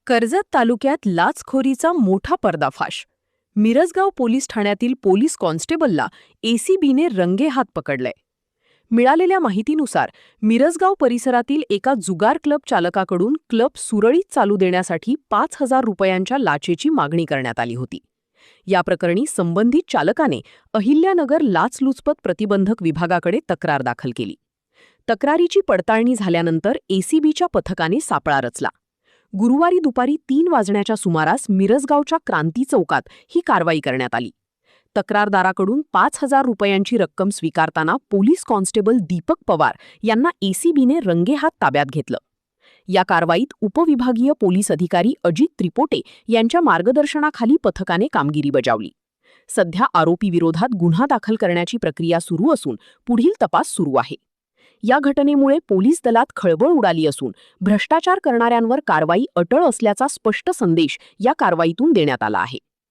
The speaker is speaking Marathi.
कर्जत तालुक्यात लाचखोरीचा मोठा पर्दाफाश. मिरजगाव पोलीस ठाण्यातील पोलीस कॉन्स्टेबलला एसीबीने रंगेहात पकडलंय. मिळालेल्या माहितीनुसार मिरजगाव परिसरातील एका जुगार क्लब चालकाकडून क्लब सुरळीत चालू देण्यासाठी 5,000 रुपयांच्या लाचेची मागणी करण्यात आली होती. या प्रकरणी संबंधित चालकाने अहिल्यानगर लाचलुचपत प्रतिबंधक विभागाकडे तक्रार दाखल केली. तक्रारीची पडताळणी झाल्यानंतर एसीबीच्या पथकाने सापळा रचला. गुरुवारी दुपारी 3 वाजण्याच्या सुमारास मिरजगावच्या क्रांती चौकात ही कारवाई करण्यात आली. तक्रारदाराकडून 5,000 रुपयांची रक्कम स्वीकारताना पोलीस कॉन्स्टेबल दीपक पवार यांना एसीबीने रंगेहात ताब्यात घेतलं. या कारवाईत उपविभागीय पोलीस अधिकारी अजित त्रिपोटे यांच्या मार्गदर्शनाखाली पथकाने कामगिरी बजावली. सध्या आरोपीविरोधात गुन्हा दाखल करण्याची प्रक्रिया सुरू असून पुढील तपास सुरू आहे. या घटनेमुळे पोलीस दलात खळबळ उडाली असून भ्रष्टाचार करणाऱ्यांवर कारवाई अटळ असल्याचा स्पष्ट संदेश या कारवाईतून देण्यात आला आहे.